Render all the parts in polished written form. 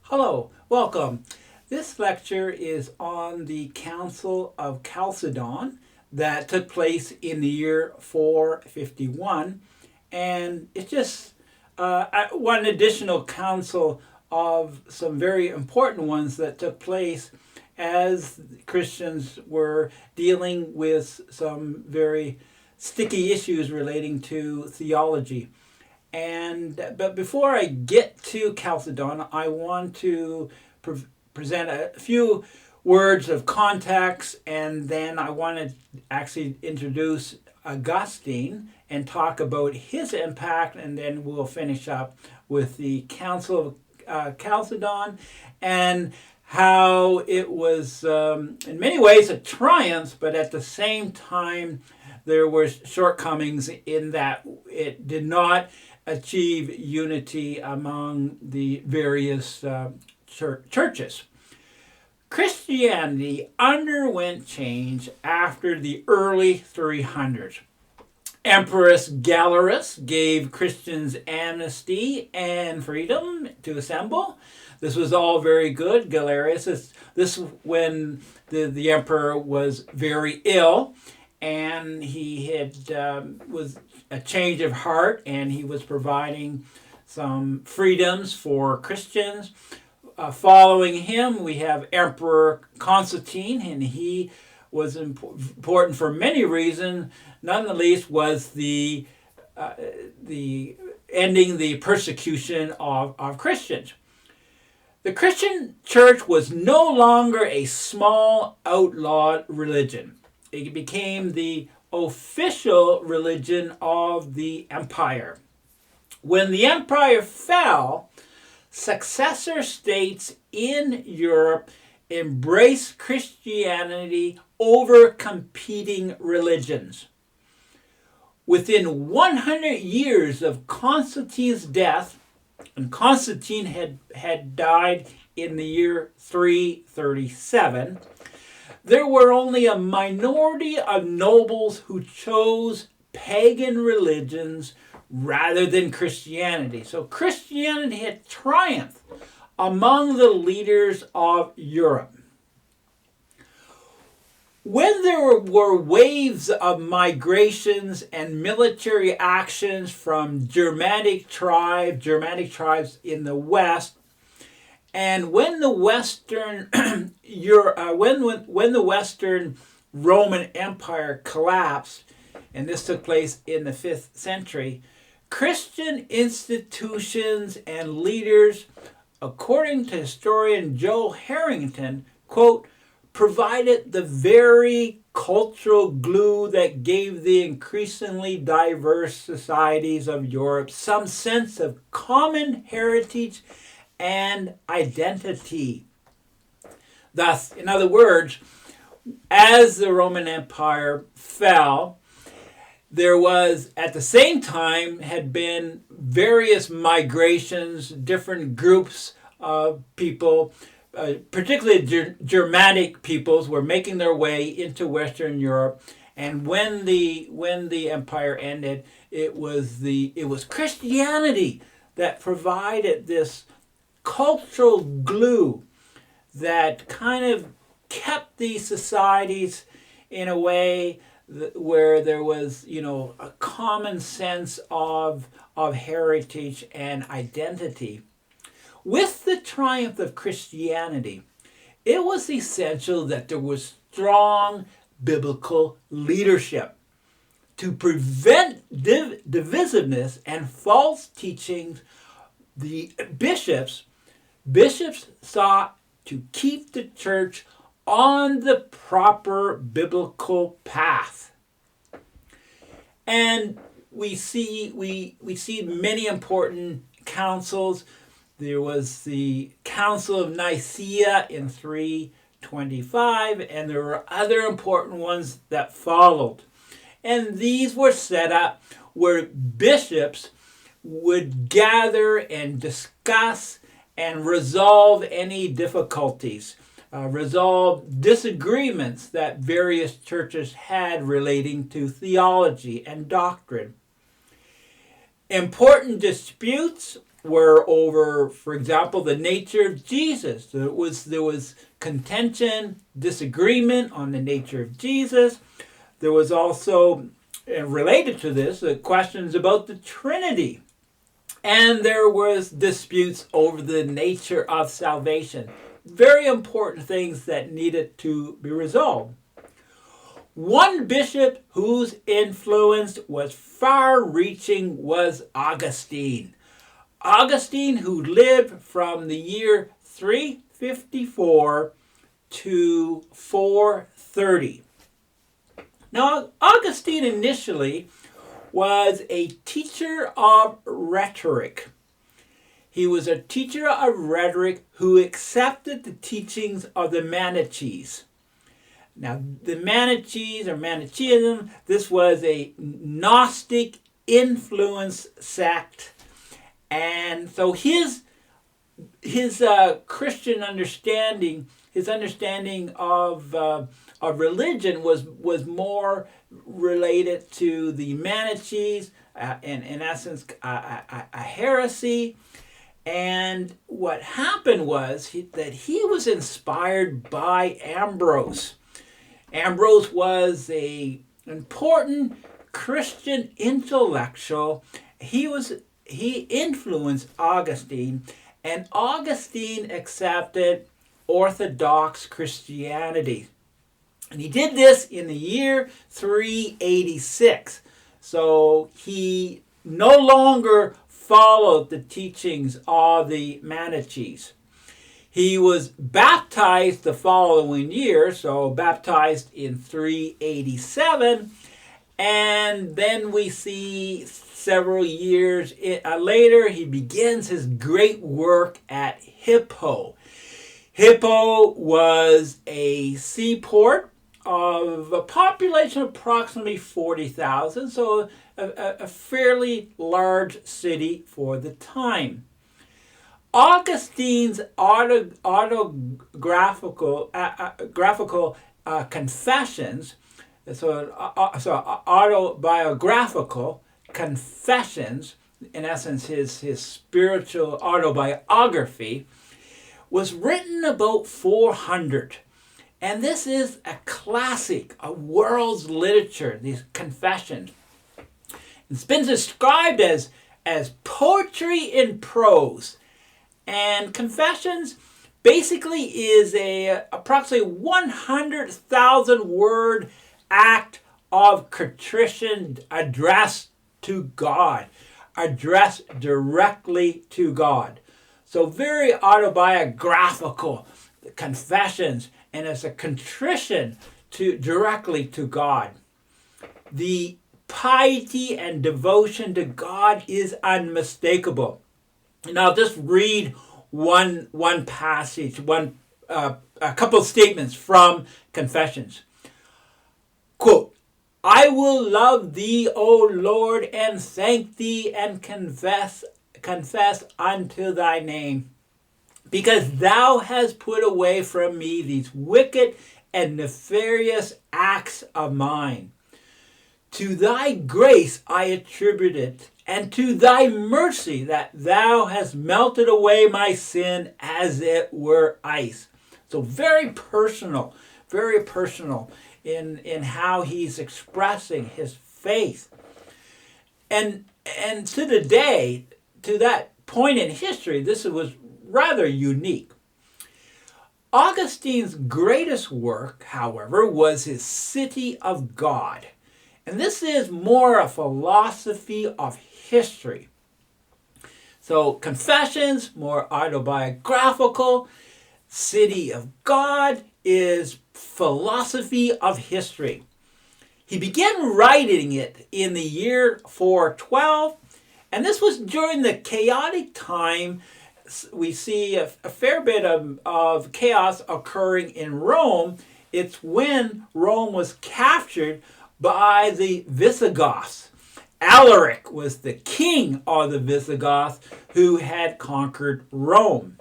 Hello, welcome. This lecture is on the Council of Chalcedon that took place in the year 451, and it's just one additional council of some very important ones that took place as Christians were dealing with some very sticky issues relating to theology. But before I get to Chalcedon, I want to present a few words of context, and then I want to actually introduce Augustine and talk about his impact, and then we'll finish up with the Council of Chalcedon and how it was, in many ways, a triumph, but at the same time, there were shortcomings in that it did not achieve unity among the various churches. Christianity underwent change after the early 300s. Empress Galerius gave Christians amnesty and freedom to assemble. This was all very good. Galerius, this when the emperor was very ill, and he had was a change of heart, and he was providing some freedoms for Christians. Following him, we have Emperor Constantine, and he was important for many reasons. None the least was the ending the persecution of Christians. The Christian church was no longer a small outlawed religion. It became the official religion of the empire. When the empire fell, successor states in Europe embraced Christianity over competing religions. Within 100 years of Constantine's death, and Constantine had died in the year 337, there were only a minority of nobles who chose pagan religions rather than Christianity. So Christianity had triumphed among the leaders of Europe. When there were waves of migrations and military actions from Germanic tribes in the west, and when the Western when the Western Roman Empire collapsed, and this took place in the 5th century, Christian institutions and leaders, according to historian Joe Harrington, quote, provided the very cultural glue that gave the increasingly diverse societies of Europe some sense of common heritage and identity. Thus, in other words, as the Roman Empire fell, there was, at the same time, had been various migrations, different groups of people, particularly Germanic peoples, were making their way into Western Europe. And when the empire ended, it was Christianity that provided this cultural glue that kind of kept these societies in a way where there was, a common sense of heritage and identity. With the triumph of Christianity, it was essential that there was strong biblical leadership to prevent divisiveness and false teachings. The bishops sought to keep the church on the proper biblical path. And we see many important councils. There was the Council of Nicaea in 325, and there were other important ones that followed. And these were set up where bishops would gather and discuss and resolve any difficulties, resolve disagreements that various churches had relating to theology and doctrine. Important disputes were over, for example, the nature of Jesus. There was contention, disagreement on the nature of Jesus. There was also, related to this, questions about the Trinity. And there was disputes over the nature of salvation. Very important things that needed to be resolved. One bishop whose influence was far-reaching was Augustine. Augustine, who lived from the year 354 to 430. Now, Augustine initially was a teacher of rhetoric. He was a teacher of rhetoric who accepted the teachings of the Manichees. Now, the Manichees or Manichaeism, this was a Gnostic influence sect. And so his Christian understanding, his understanding of religion was more related to the Manichees, in essence, a heresy. And what happened was that he was inspired by Ambrose. Ambrose was an important Christian intellectual. He influenced Augustine, and Augustine accepted Orthodox Christianity. And he did this in the year 386. So he no longer followed the teachings of the Manichees. He was baptized the following year, so baptized in 387, and then we see several years later he begins his great work at Hippo. Hippo was a seaport of a population of approximately 40,000, so a fairly large city for the time. Augustine's autographical confessions, so autobiographical confessions, in essence his spiritual autobiography, was written about 400. And this is a classic of world's literature, these confessions. It's been described as poetry in prose. And Confessions basically is a approximately 100,000 word act of contrition addressed to God, addressed directly to God. So very autobiographical confessions, and it's a contrition directly to God. The piety and devotion to God is unmistakable. And I'll just read one passage, a couple of statements from Confessions. Quote, "I will love thee, O Lord, and thank thee, and confess unto thy name, because thou hast put away from me these wicked and nefarious acts of mine. To thy grace I attribute it, and to thy mercy that thou hast melted away my sin as it were ice." So very personal in how he's expressing his faith. And to the day, to that point in history, this was rather unique. Augustine's greatest work, however, was his City of God. And this is more a philosophy of history. So Confessions, more autobiographical. City of God is philosophy of history. He began writing it in the year 412, and this was during the chaotic time. We see a fair bit of chaos occurring in Rome. It's when Rome was captured by the Visigoths. Alaric was the king of the Visigoths who had conquered Rome.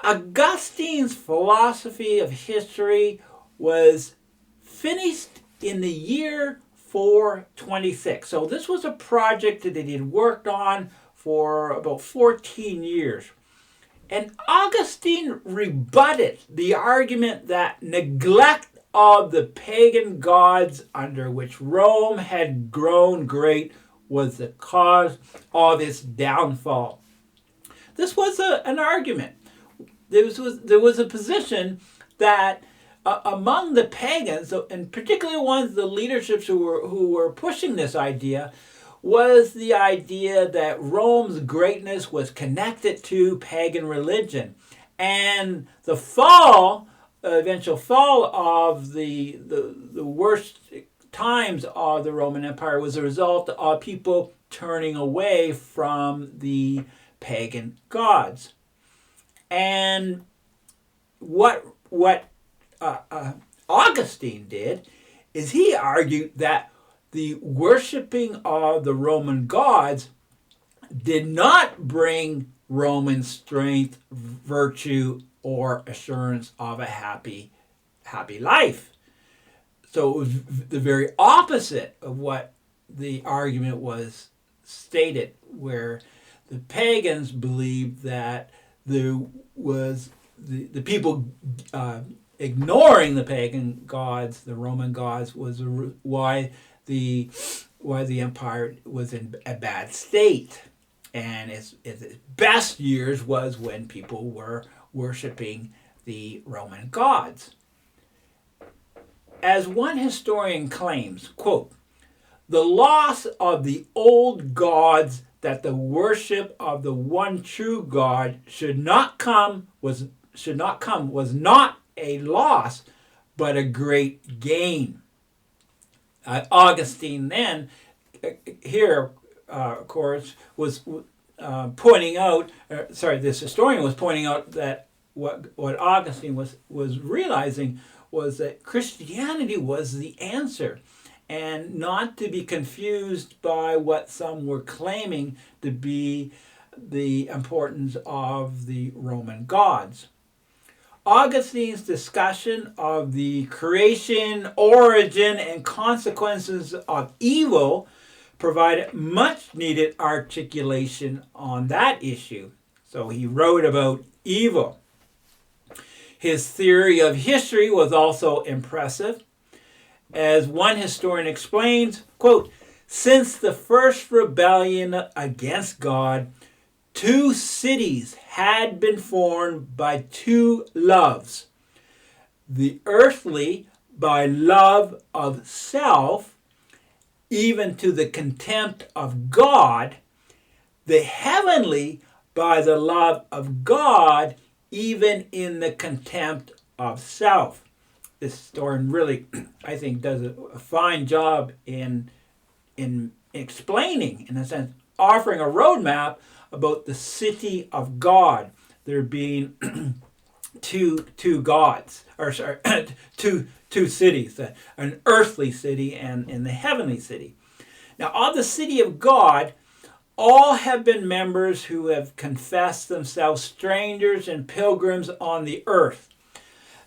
Augustine's philosophy of history was finished in the year 426. So this was a project that he had worked on for about 14 years. And Augustine rebutted the argument that neglect of the pagan gods under which Rome had grown great was the cause of its downfall. This was an argument. There was a position that among the pagans, and particularly ones, the leaderships who were pushing this idea, was the idea that Rome's greatness was connected to pagan religion. And the eventual fall of the worst times of the Roman Empire was a result of people turning away from the pagan gods. And what Augustine did is he argued that the worshiping of the Roman gods did not bring Roman strength, virtue, or assurance of a happy life. So it was the very opposite of what the argument was stated, where the pagans believed that there was the people ignoring the pagan gods, the Roman gods, was why the empire was in a bad state. And its best years was when people were worshiping the Roman gods. As one historian claims, quote, "The loss of the old gods that the worship of the one true God should not come was not a loss, but a great gain." Augustine then, here, of course, was pointing out, this historian was pointing out that what Augustine was realizing was that Christianity was the answer, and not to be confused by what some were claiming to be the importance of the Roman gods. Augustine's discussion of the creation, origin, and consequences of evil provided much needed articulation on that issue. So he wrote about evil. His theory of history was also impressive. As one historian explains, quote, "Since the first rebellion against God, 2 cities had been formed by 2 loves. The earthly by love of self, even to the contempt of God, the heavenly by the love of God, even in the contempt of self." This historian really, I think, does a fine job in explaining, in a sense, offering a roadmap about the city of God. There being two gods, or sorry, two cities, an earthly city and the heavenly city. Now, of the city of God, all have been members who have confessed themselves strangers and pilgrims on the earth.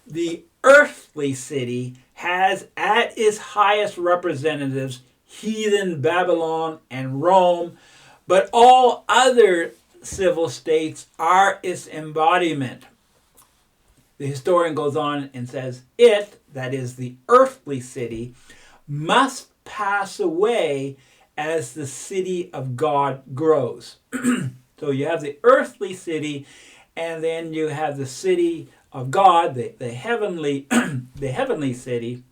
The earthly city has at its highest representatives heathen Babylon and Rome, but all other civil states are its embodiment. The historian goes on and says, it, that is the earthly city, must pass away as the city of God grows. So you have the earthly city, and then you have the city of God, the heavenly the heavenly city,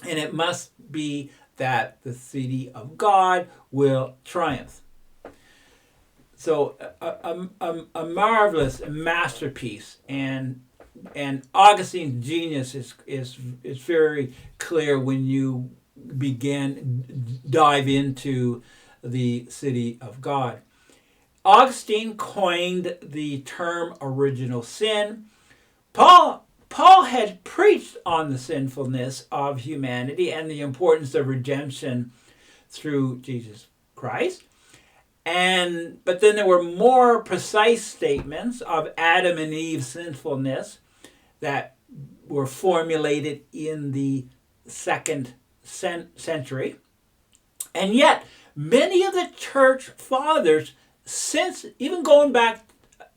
and it must be that the city of God will triumph. So a marvelous masterpiece, and Augustine's genius is very clear when you dive into the city of God. Augustine coined the term original sin. Paul had preached on the sinfulness of humanity and the importance of redemption through Jesus Christ. But then there were more precise statements of Adam and Eve's sinfulness that were formulated in the 2nd century. And yet, many of the church fathers since even going back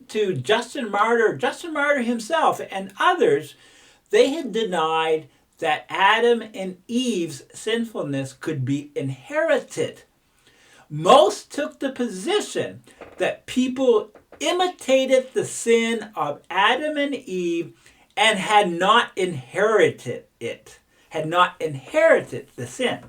to Justin Martyr himself and others, they had denied that Adam and Eve's sinfulness could be inherited. Most took the position that people imitated the sin of Adam and Eve and had not inherited the sin.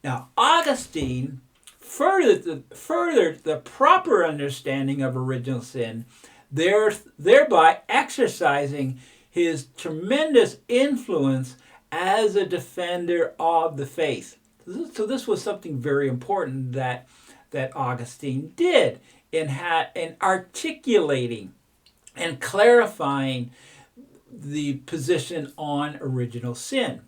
Now, Augustine furthered the proper understanding of original sin, thereby exercising his tremendous influence as a defender of the faith. So this was something very important that Augustine did in articulating and clarifying the position on original sin.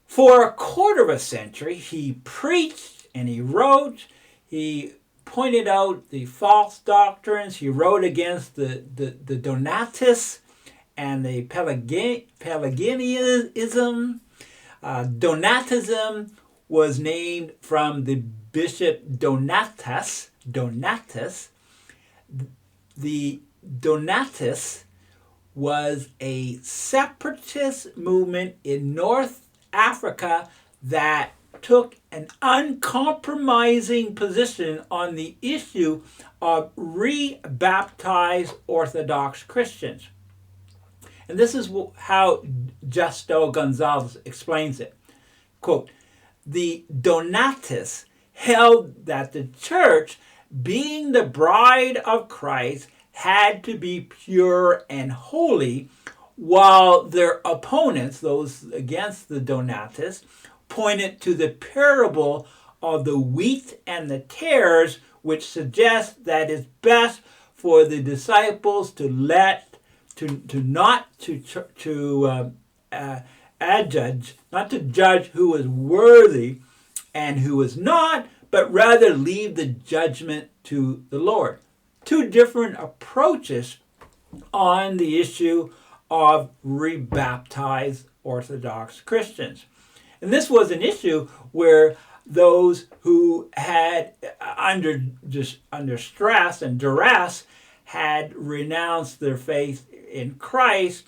For a quarter of a century, he preached and he wrote. He pointed out the false doctrines. He wrote against the Dontatus and the Pelagianism. Donatism was named from the bishop Donatus. The Dontatus was a separatist movement in North Africa that took an uncompromising position on the issue of rebaptized Orthodox Christians. And this is how Justo Gonzalez explains it. Quote, the Donatists held that the church, being the bride of Christ, had to be pure and holy, while their opponents, those against the Donatists, pointed to the parable of the wheat and the tares, which suggests that it's best for the disciples to judge who is worthy and who is not, but rather leave the judgment to the Lord. Two different approaches on the issue of rebaptized Orthodox Christians. And this was an issue where those who had, under stress and duress, had renounced their faith in Christ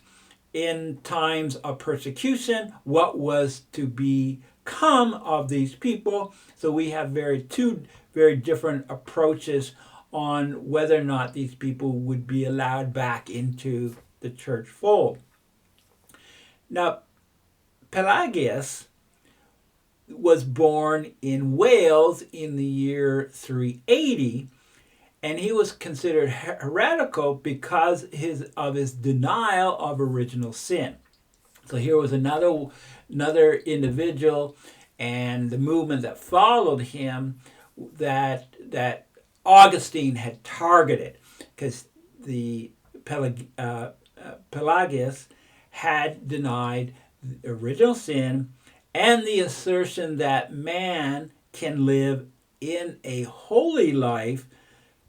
in times of persecution, what was to become of these people. So we have two very different approaches on whether or not these people would be allowed back into the church fold. Now, Pelagius was born in Wales in the year 380, and he was considered heretical because of his denial of original sin. So here was another individual and the movement that followed him that Augustine had targeted, because the Pelagius had denied the original sin and the assertion that man can live in a holy life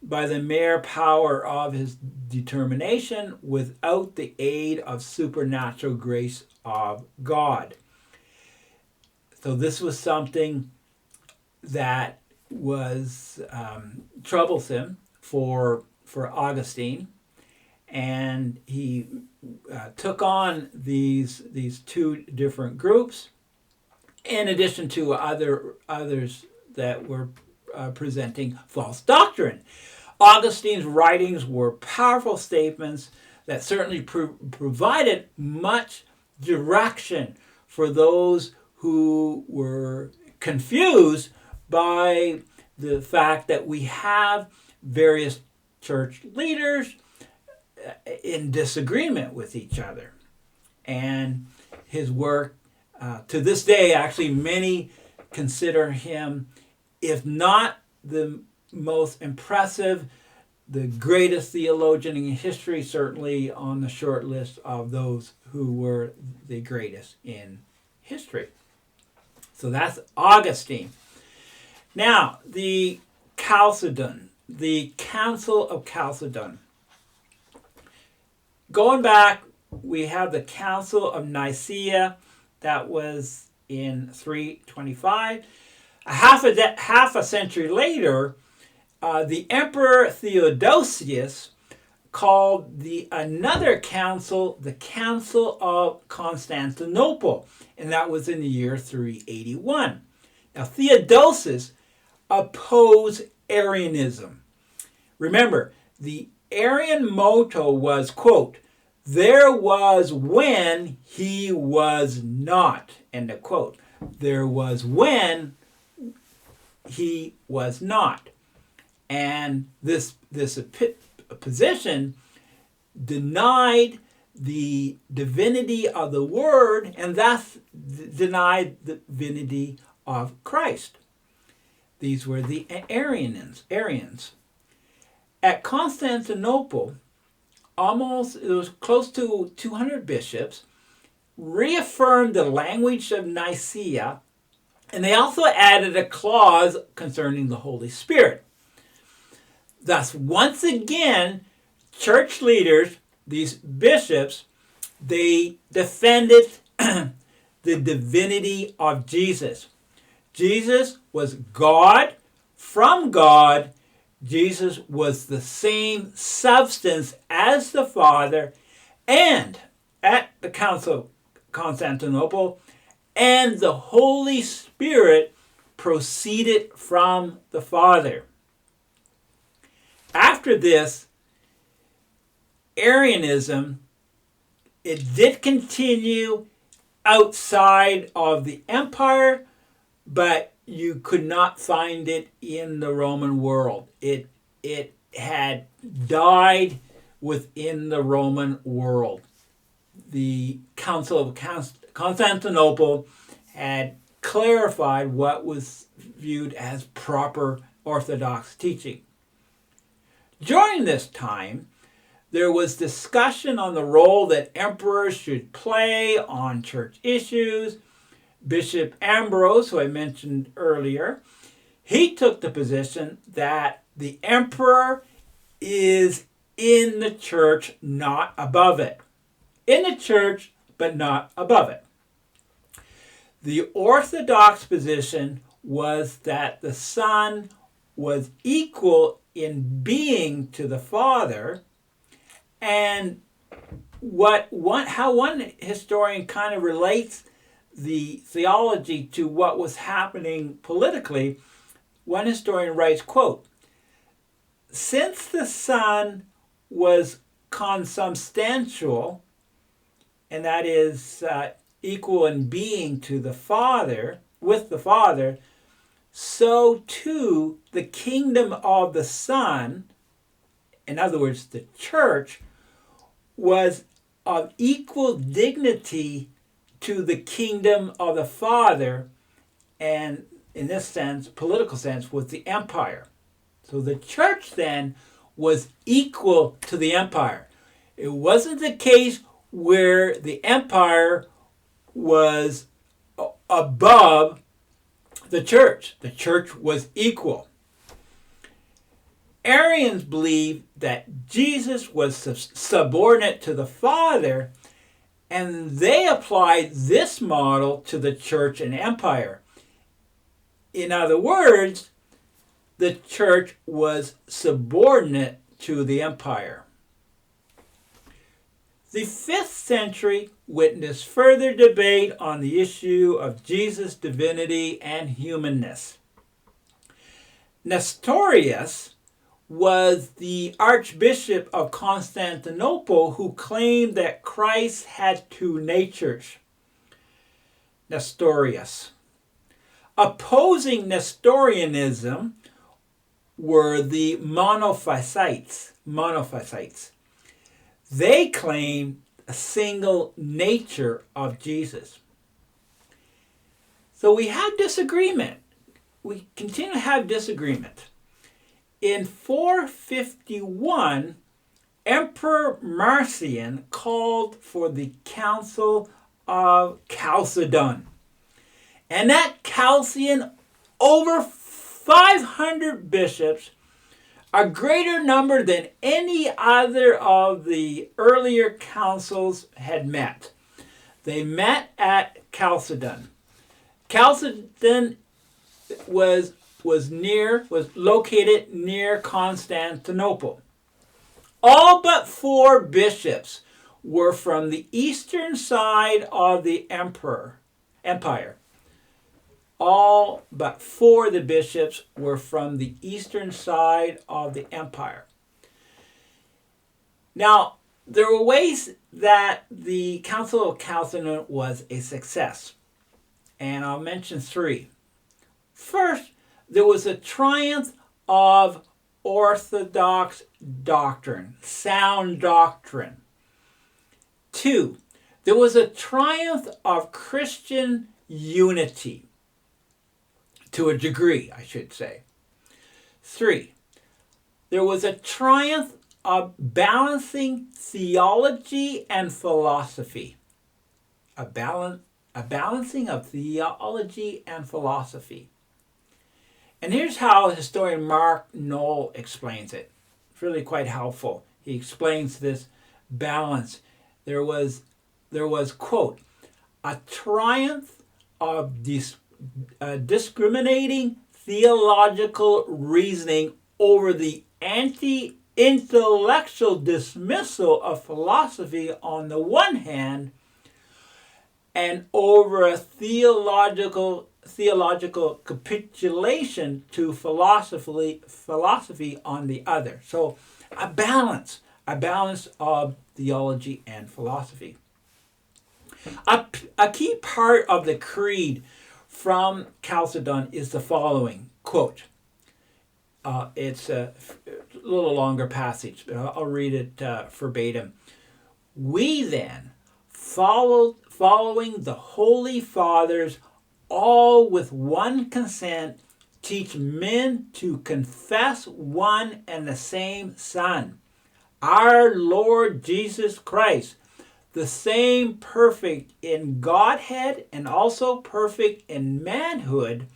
by the mere power of his determination without the aid of supernatural grace of God. So this was something that was troublesome for Augustine, and he took on these two different groups, in addition to others that were presenting false doctrine. Augustine's writings were powerful statements that certainly provided much direction for those who were confused by the fact that we have various church leaders in disagreement with each other. And his work, to this day, actually many consider him, if not the most impressive, the greatest theologian in history, certainly on the short list of those who were the greatest in history. So that's Augustine. Now, the Chalcedon, the Council of Chalcedon. Going back, we have the Council of Nicaea, that was in 325. Half a century later, the Emperor Theodosius called another council the Council of Constantinople, and that was in the year 381. Now, Theodosius opposed Arianism. Remember, the Arian motto was, quote, "There was when he was not," end of quote. There was when he was not. And this position denied the divinity of the Word and thus denied the divinity of Christ. These were the Arians. At Constantinople, it was close to 200 bishops reaffirmed the language of Nicaea, and they also added a clause concerning the Holy Spirit. Thus, once again, church leaders, these bishops, they defended the divinity of Jesus. Jesus was God from God. Jesus was the same substance as the Father, and at the Council of Constantinople, and the Holy Spirit proceeded from the Father. After this, Arianism, it did continue outside of the empire, but you could not find it in the Roman world. It had died within the Roman world. The Council of Constantinople had clarified what was viewed as proper Orthodox teaching. During this time, there was discussion on the role that emperors should play on church issues. Bishop Ambrose, who I mentioned earlier, he took the position that the emperor is in the church, not above it. In the church, but not above it. The Orthodox position was that the Son was equal in being to the Father, and how one historian kind of relates the theology to what was happening politically, one historian writes, quote, "Since the Son was consubstantial, and that is equal in being to the Father, with the Father, so too the kingdom of the Son," in other words, the church, "was of equal dignity to the kingdom of the Father," and in this sense, political sense, was the empire. So the church then was equal to the empire. It wasn't the case where the empire was above the church. The church was equal. Arians believed that Jesus was subordinate to the Father, and they applied this model to the church and empire. In other words, the church was subordinate to the empire. The 5th century witnessed further debate on the issue of Jesus' divinity and humanness. Nestorius was the Archbishop of Constantinople who claimed that Christ had two natures. Nestorius. Opposing Nestorianism were the monophysites. They claimed a single nature of Jesus. So we have disagreement. We continue to have disagreement. In 451, Emperor Marcion called for the Council of Chalcedon. And at Chalcedon, over 500 bishops, a greater number than any other of the earlier councils had met. They met at Chalcedon. Chalcedon was was located near Constantinople. All but 4 bishops were from the eastern side of the empire. All but 4 of the bishops were from the eastern side of the empire. Now, there were ways that the Council of Chalcedon was a success, and I'll mention 3. First, there was a triumph of orthodox doctrine, sound doctrine. 2, there was a triumph of Christian unity, to a degree, I should say. 3, there was a triumph of balancing theology and philosophy. A balancing of theology and philosophy. And here's how historian Mark Knoll explains it. It's really quite helpful. He explains this balance. There was, quote, a triumph of discriminating theological reasoning over the anti-intellectual dismissal of philosophy on the one hand, and over a theological capitulation to philosophy on the other. So a balance of theology and philosophy. A key part of the creed from Chalcedon is the following, quote, it's a little longer passage, but I'll read it verbatim. We then, following the Holy Fathers, all with one consent, teach men to confess one and the same Son, our Lord Jesus Christ, the same perfect in Godhead and also perfect in manhood,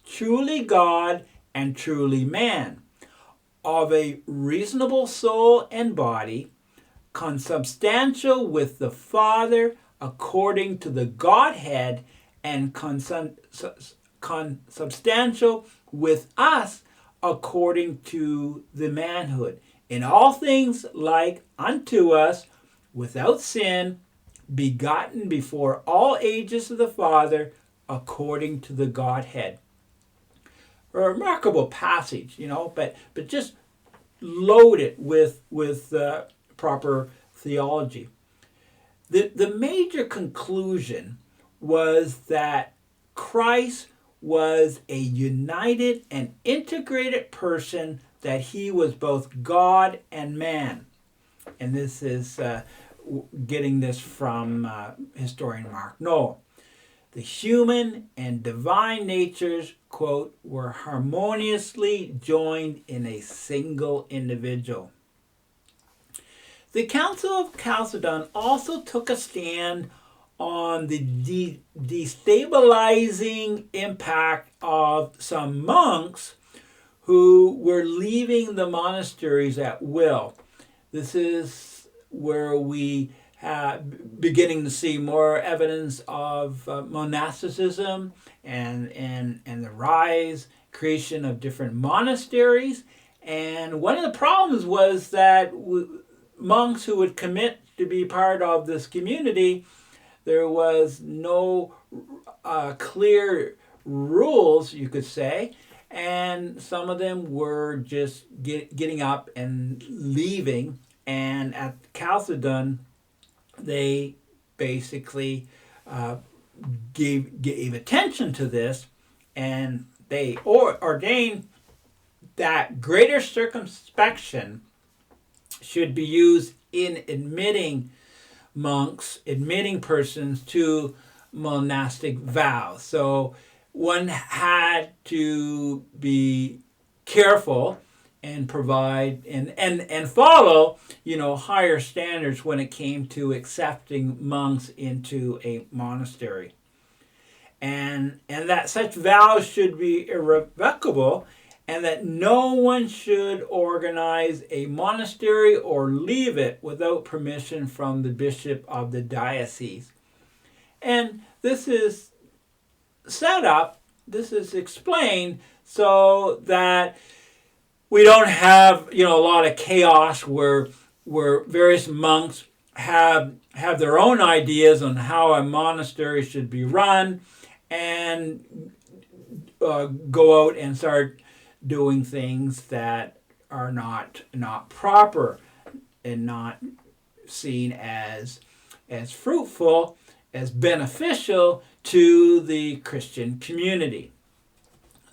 truly God and truly man, of a reasonable soul and body, consubstantial with the Father according to the Godhead, and consubstantial with us according to the manhood. In all things like unto us, without sin, begotten before all ages of the Father, according to the Godhead. A remarkable passage, but just loaded with proper theology. The major conclusion was that Christ was a united and integrated person, that he was both God and man. And this is getting this from historian Mark Knoll. The human and divine natures, quote, were harmoniously joined in a single individual. The Council of Chalcedon also took a stand on the destabilizing impact of some monks who were leaving the monasteries at will. This is where we beginning to see more evidence of monasticism and the creation of different monasteries. And one of the problems was that monks who would commit to be part of this community, there was no clear rules, you could say, and some of them were just getting up and leaving. And at Chalcedon, they basically gave attention to this, and they ordained that greater circumspection should be used in admitting persons to monastic vows. So one had to be careful and provide and follow, higher standards when it came to accepting monks into a monastery. And that such vows should be irrevocable, and that no one should organize a monastery or leave it without permission from the bishop of the diocese. And this is explained so that we don't have a lot of chaos where various monks have their own ideas on how a monastery should be run, and go out and start doing things that are not proper and not seen as fruitful, as beneficial to the Christian community.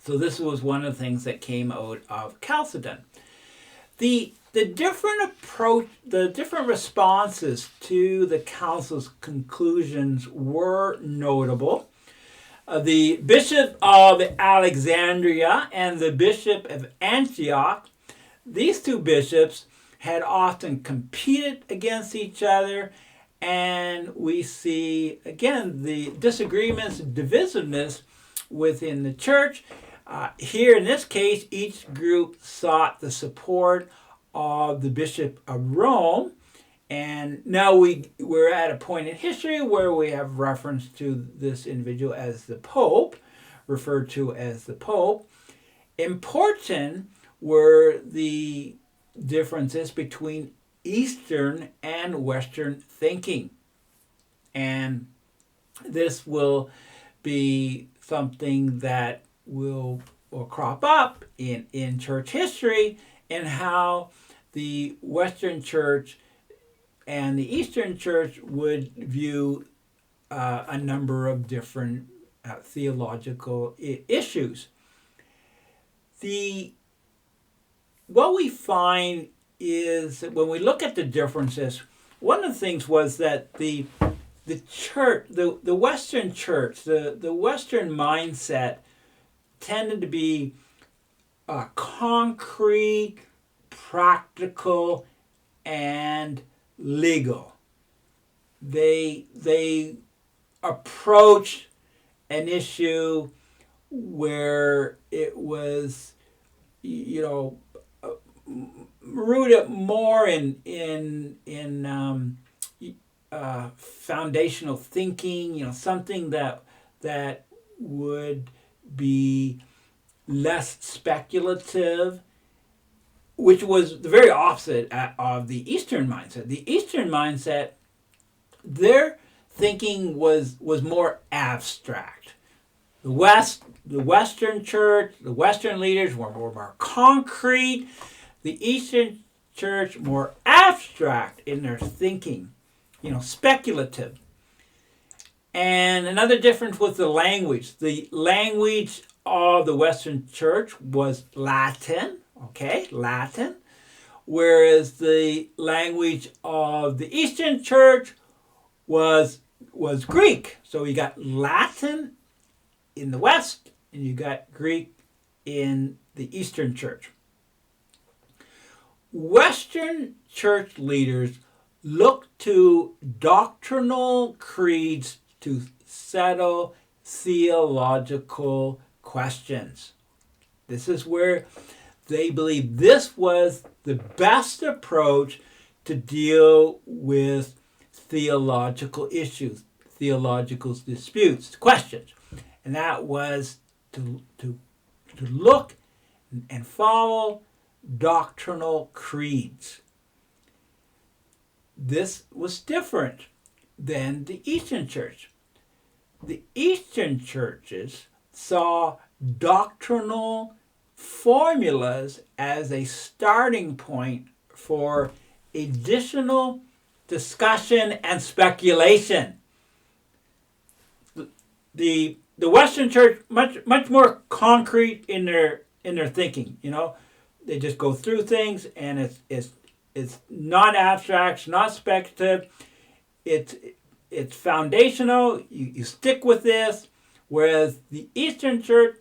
So this was one of the things that came out of Chalcedon. The different responses to the council's conclusions were notable. The Bishop of Alexandria and the Bishop of Antioch, these two bishops had often competed against each other, and we see again the disagreements, divisiveness within the church. Here in this case, each group sought the support of the Bishop of Rome, and now we're at a point in history where we have reference to this individual as the Pope, referred to as the Pope. Important were the differences between Eastern and Western thinking, and this will be something that will crop up in church history, and how the Western Church and the Eastern Church would view a number of different theological issues. What we find is that when we look at the differences, one of the things was that the church, the Western Church, the Western mindset tended to be concrete, practical, and legal. They approached an issue where it was, rooted more in foundational thinking. Something that would be less speculative, which was the very opposite of the Eastern mindset. The Eastern mindset, their thinking was more abstract. The Western Church, the Western leaders were more concrete. The Eastern Church more abstract in their thinking, speculative. And another difference was the language. The language of the Western Church was Latin, Latin, whereas the language of the Eastern Church was Greek. So you got Latin in the West, and you got Greek in the Eastern Church. Western church leaders looked to doctrinal creeds to settle theological questions. This is where they believed this was the best approach to deal with theological issues, theological disputes, questions. And that was to look and follow doctrinal creeds. This was different than the Eastern Church. The Eastern churches saw doctrinal formulas as a starting point for additional discussion and speculation. The Western Church much more concrete in their thinking. They just go through things, and it's not abstract, it's not speculative. It's foundational. You stick with this. Whereas the Eastern Church,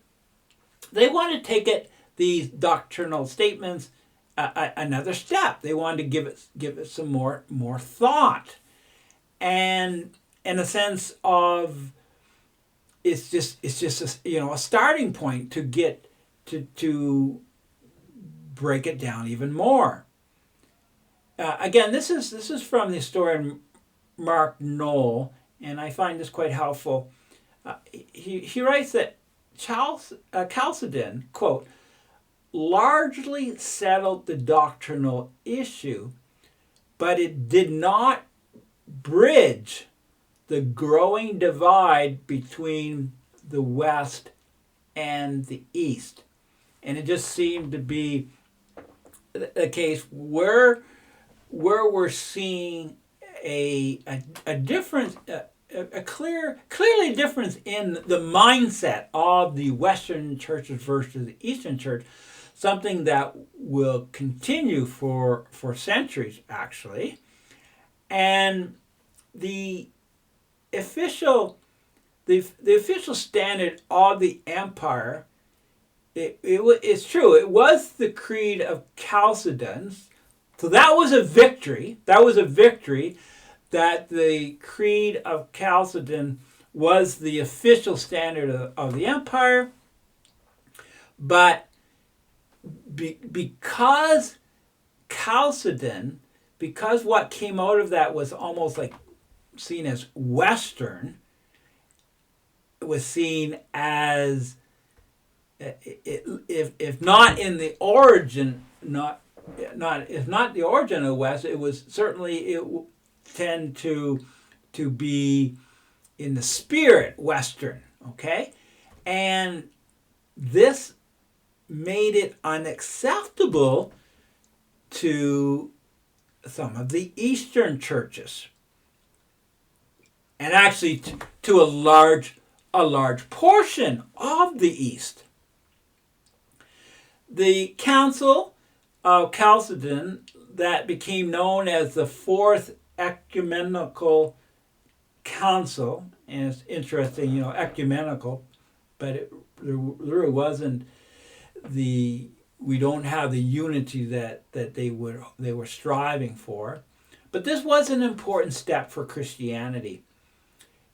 they want to take these doctrinal statements another step. They wanted to give it some more thought, and in a sense of it's just a starting point to get to break it down even more. Again, this is from the historian Mark Knoll, and I find this quite helpful. He writes that Chalcedon, quote, largely settled the doctrinal issue, but it did not bridge the growing divide between the West and the East. And it just seemed to be a case where we're seeing a difference, a clearly difference in the mindset of the Western churches versus the Eastern church, something that will continue for centuries, actually. And the official standard of the empire, it's true, it was the Creed of Chalcedon. So that was a victory. That the Creed of Chalcedon was the official standard of the empire. But because Chalcedon, because what came out of that was almost like seen as Western, it was seen as, if not in the origin, if not the origin of the West, it was certainly, it tend to be in the spirit Western, okay? And this made it unacceptable to some of the Eastern churches, and actually to a large portion of the East. The Council of Chalcedon, that became known as the Fourth Ecumenical Council, and it's interesting, ecumenical, but there really wasn't we don't have the unity that they were striving for. But this was an important step for Christianity.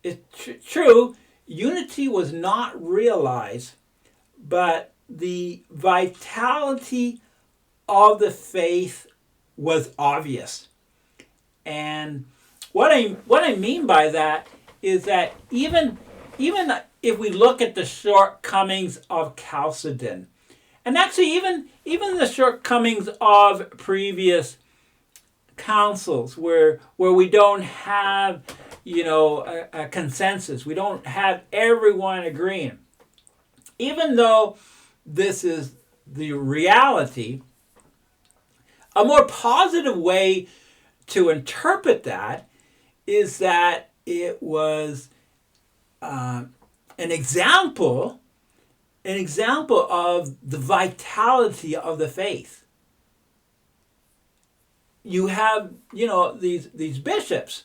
It's true, unity was not realized, but the vitality of the faith was obvious. And what I mean by that is that even if we look at the shortcomings of Chalcedon, and actually even the shortcomings of previous councils where we don't have a consensus, we don't have everyone agreeing, even though this is the reality, a more positive way to interpret that is that it was an example of the vitality of the faith. You have these bishops,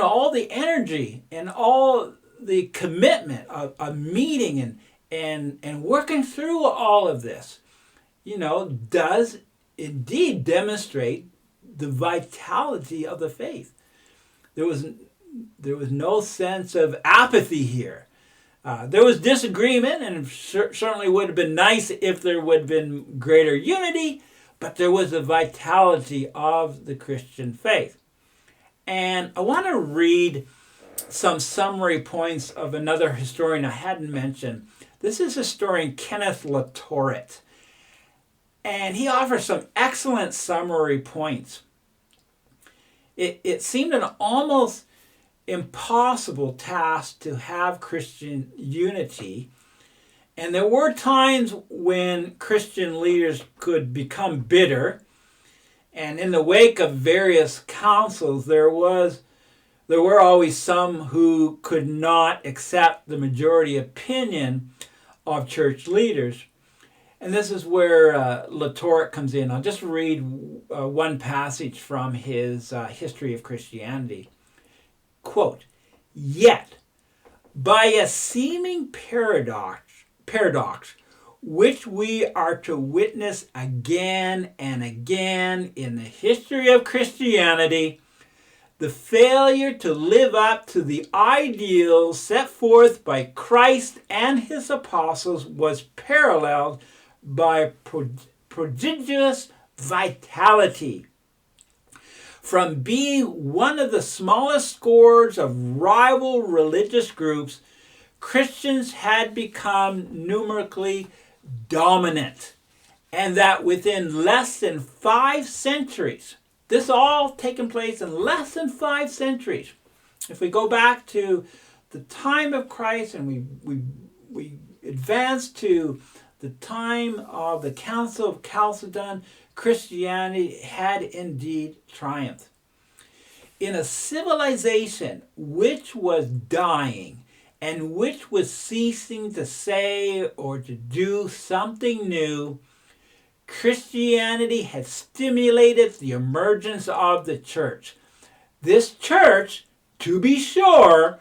all the energy and all the commitment of meeting and working through all of this, does indeed demonstrate the vitality of the faith. There was no sense of apathy here. There was disagreement, and it certainly would have been nice if there would have been greater unity, but there was a vitality of the Christian faith. And I want to read some summary points of another historian I hadn't mentioned. This is historian Kenneth Latoret, and he offers some excellent summary points. It seemed an almost impossible task to have Christian unity, and there were times when Christian leaders could become bitter, and in the wake of various councils there were always some who could not accept the majority opinion of church leaders. And this is where Latoret comes in. I'll just read one passage from his History of Christianity. Quote, "Yet, by a seeming paradox, which we are to witness again and again in the history of Christianity, the failure to live up to the ideals set forth by Christ and his apostles was paralleled by prodigious vitality. From being one of the smallest scores of rival religious groups, Christians had become numerically dominant, and that within less than 5 centuries, this all taken place in less than 5 centuries. If we go back to the time of Christ and we advance to the time of the Council of Chalcedon, Christianity had indeed triumphed. In a civilization which was dying and which was ceasing to say or to do something new, Christianity had stimulated the emergence of the church. This church, to be sure,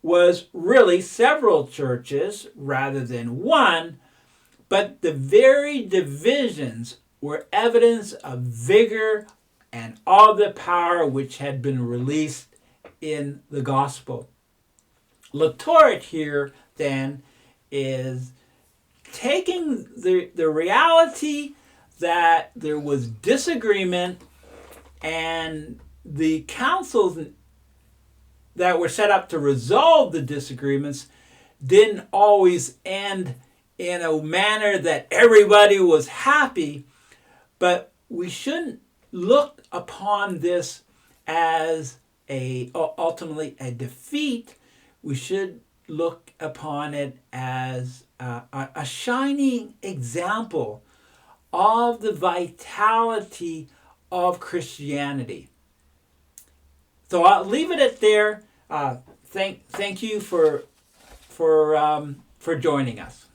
was really several churches rather than one, but the very divisions were evidence of vigor and of the power which had been released in the gospel. Lectorate here, then, is taking the reality that there was disagreement, and the councils that were set up to resolve the disagreements didn't always end in a manner that everybody was happy, but we shouldn't look upon this as ultimately a defeat. We should look upon it as a shining example of the vitality of Christianity. So I'll leave it at there. Thank you for joining us.